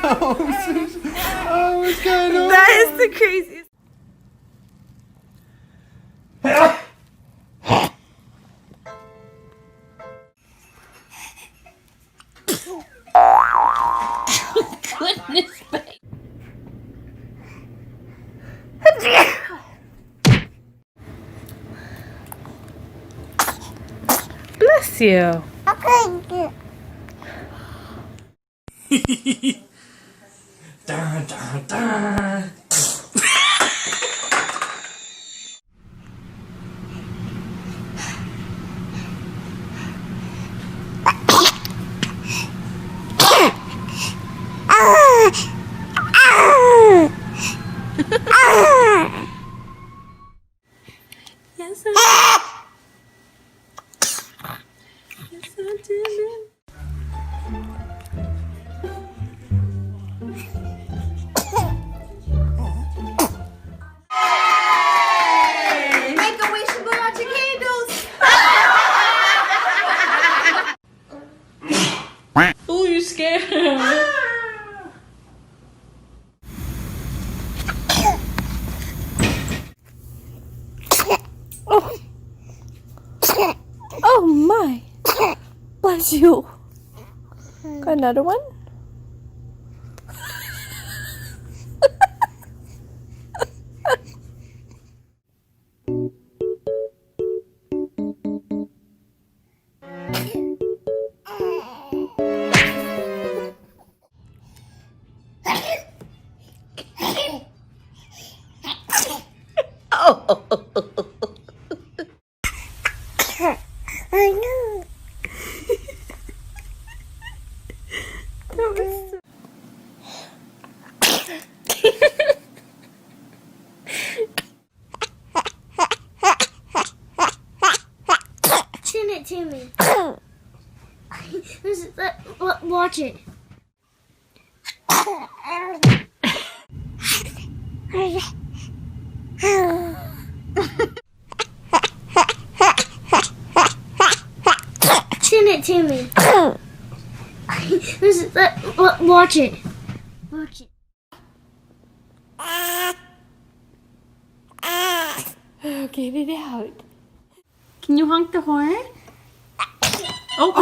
Oh, what's going on? That is the craziest. Goodness, babe. Bless you. Dun, dun, dun. Yes, I Yes, I did. Make a wish and blow out your candles. Oh, you scared him. Oh my. Bless you. Got another one? Chin it to me. Watch it. Chin it to me. Watch it. Watch it. Oh, get it out. Can you honk the horn? Oh.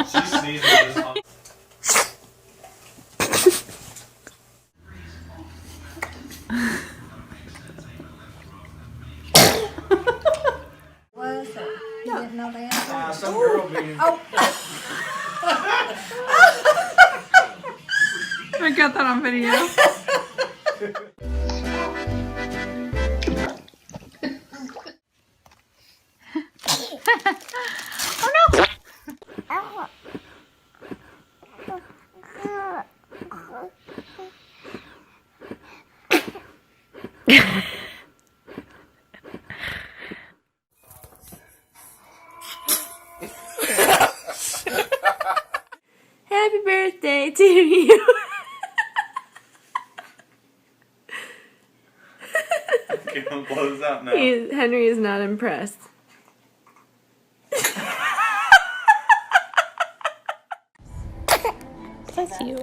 She sneezed at this. You didn't know the answer? Some girl being. I got that on video. Happy birthday to you. Okay, I'll close out now. Henry is not impressed. Bless you.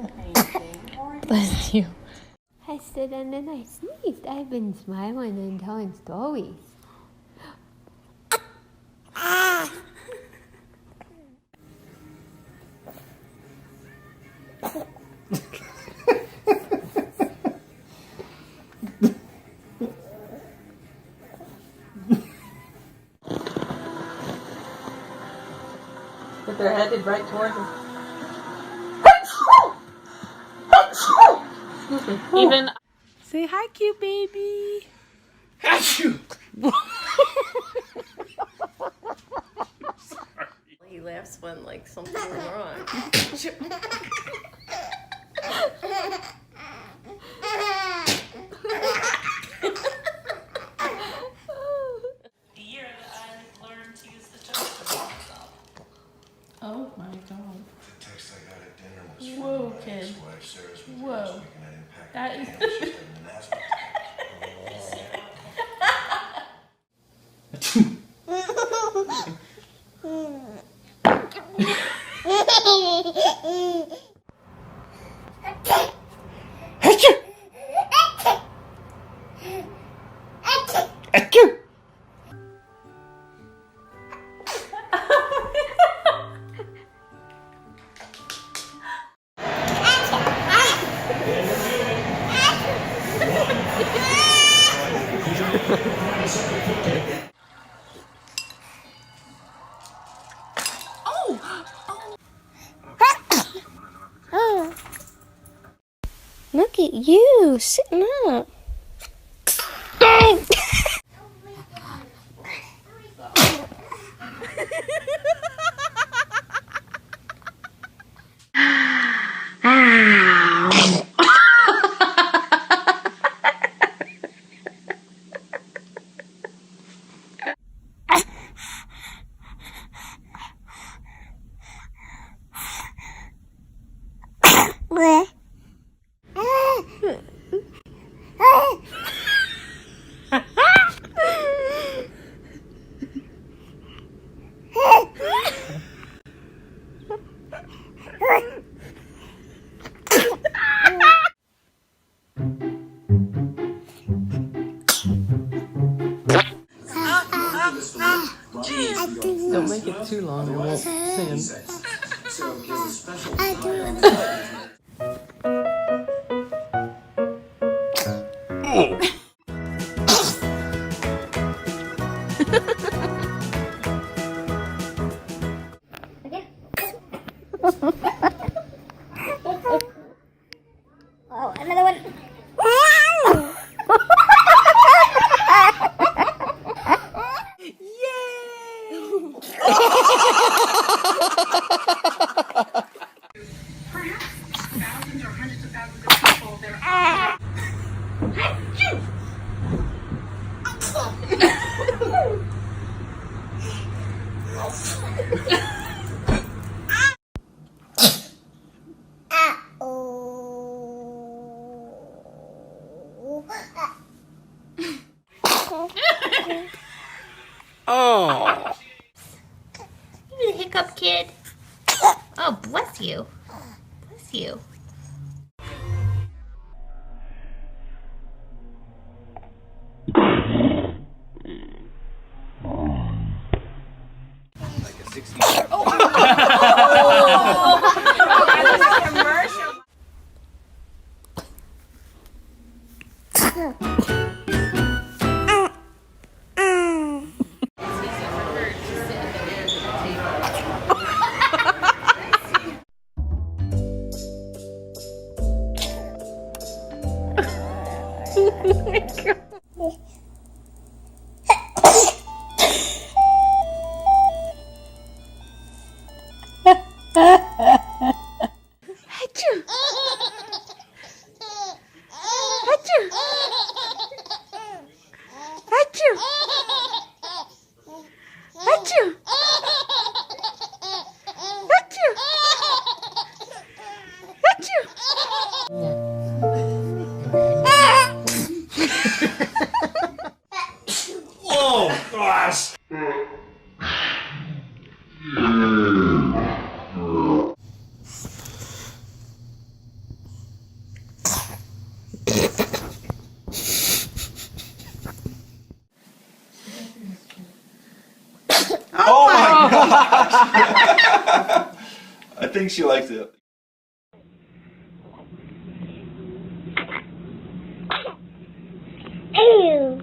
Bless you. I stood and then I sneezed. I've been smiling and telling stories. But they're headed right towards us. Even. Say hi, cute baby. Achoo! He laughs when like something's wrong. Oh my god. The text I got at dinner was from Whoa, my kid. ex-wife Sarah's with Whoa. last week, and I didn't pack That my is- camera. She's having an asthma attack. Achoo! Achoo! Look at you sitting up. Don't make it too long, it won't sing. Oh, another one. Oh! You the hiccup kid. Oh, bless you. Bless you. Like a 60. Oh, gosh! Oh my gosh! I think she likes it. Ew.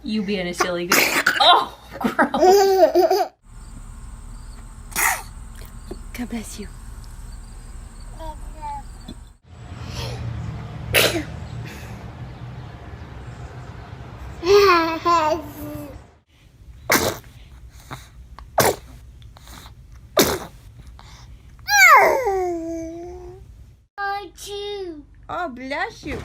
You being a silly girl. Oh, gross. God bless you. I chew. Oh, bless you.